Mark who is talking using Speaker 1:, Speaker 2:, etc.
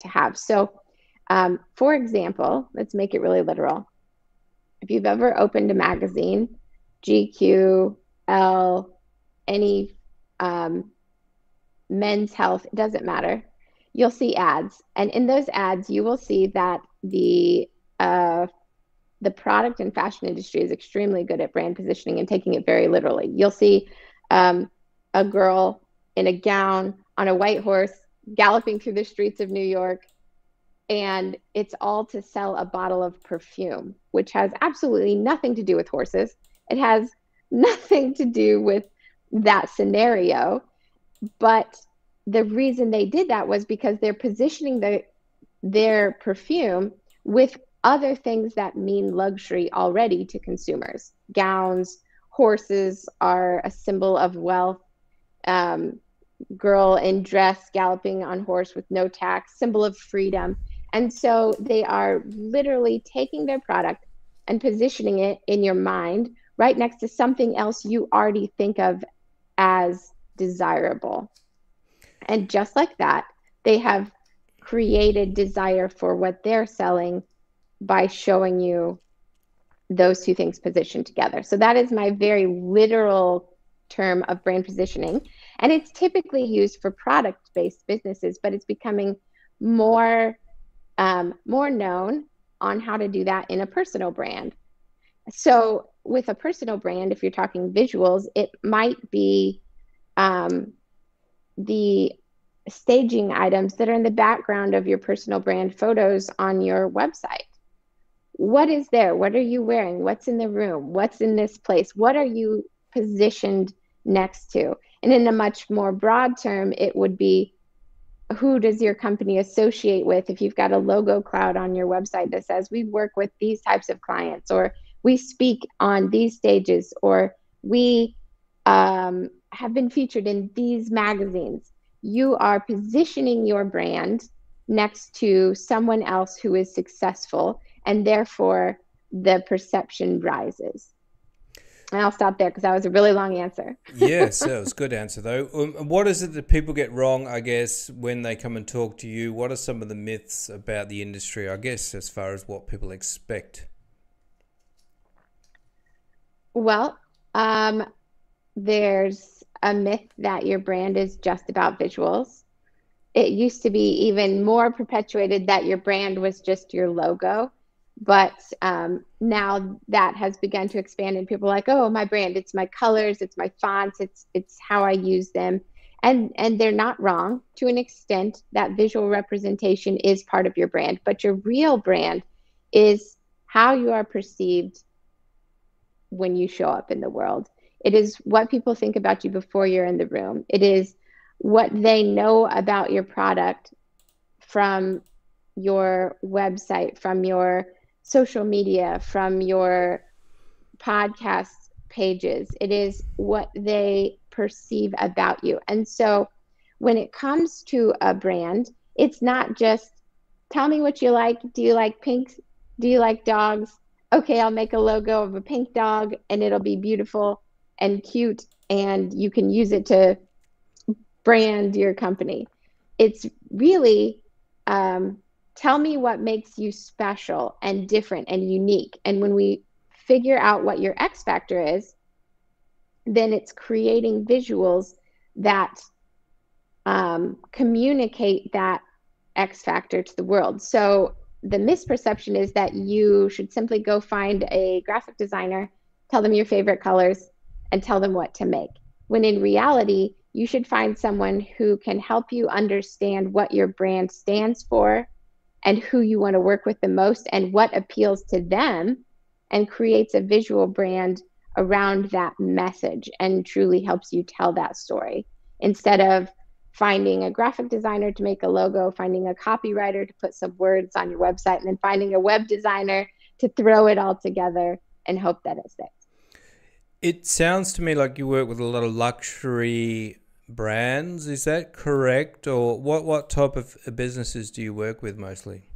Speaker 1: to have. So, for example, let's make it really literal. If you've ever opened a magazine, GQ, Elle, any Men's Health, it doesn't matter. You'll see ads, and in those ads, you will see that the product and fashion industry is extremely good at brand positioning and taking it very literally. You'll see um, a girl in a gown on a white horse galloping through the streets of New York, and it's all to sell a bottle of perfume, which has absolutely nothing to do with horses. It has nothing to do with that scenario. But the reason they did that was because they're positioning their perfume with other things that mean luxury already to consumers. Gowns, horses are a symbol of wealth. Um, Girl in dress galloping on horse with no tax, symbol of freedom. And so they are literally taking their product and positioning it in your mind right next to something else you already think of as desirable. And just like that, they have created desire for what they're selling by showing you those two things positioned together. So that is my very literal term of brand positioning. And it's typically used for product-based businesses, but it's becoming more more known on how to do that in a personal brand. So with a personal brand, if you're talking visuals, it might be um, the staging items that are in the background of your personal brand photos on your website. What is there? What are you wearing? What's in the room? What's in this place? What are you positioned next to? And in a much more broad term, it would be, who does your company associate with? If you've got a logo cloud on your website that says we work with these types of clients, or we speak on these stages, or we have been featured in these magazines, you are positioning your brand next to someone else who is successful, and therefore the perception rises. And I'll stop there because that was a really long answer.
Speaker 2: Yes, that was a good answer though. What is it that people get wrong, I guess, when they come and talk to you? What are some of the myths about the industry, I guess, as far as what people expect?
Speaker 1: Well, there's a myth that your brand is just about visuals. It used to be even more perpetuated that your brand was just your logo. But now that has begun to expand, and people are like, oh, my brand, it's my colors, it's my fonts, it's how I use them. And they're not wrong to an extent. That visual representation is part of your brand, but your real brand is how you are perceived when you show up in the world. It is what people think about you before you're in the room. It is what they know about your product from your website, from your social media, from your podcast pages. It is what they perceive about you. And so when it comes to a brand, it's not just tell me what you like. Do you like pink? Do you like dogs? Okay, I'll make a logo of a pink dog and it'll be beautiful and cute, and you can use it to brand your company. It's really tell me what makes you special and different and unique. And when we figure out what your X factor is, then it's creating visuals that communicate that X factor to the world. So the misperception is that you should simply go find a graphic designer, tell them your favorite colors, and tell them what to make. When in reality, you should find someone who can help you understand what your brand stands for and who you want to work with the most and what appeals to them, and creates a visual brand around that message and truly helps you tell that story, instead of finding a graphic designer to make a logo, finding a copywriter to put some words on your website, and then finding a web designer to throw it all together and hope that it sticks.
Speaker 2: It sounds to me like you work with a lot of luxury brands. Is that correct? Or what type of businesses do you work with mostly?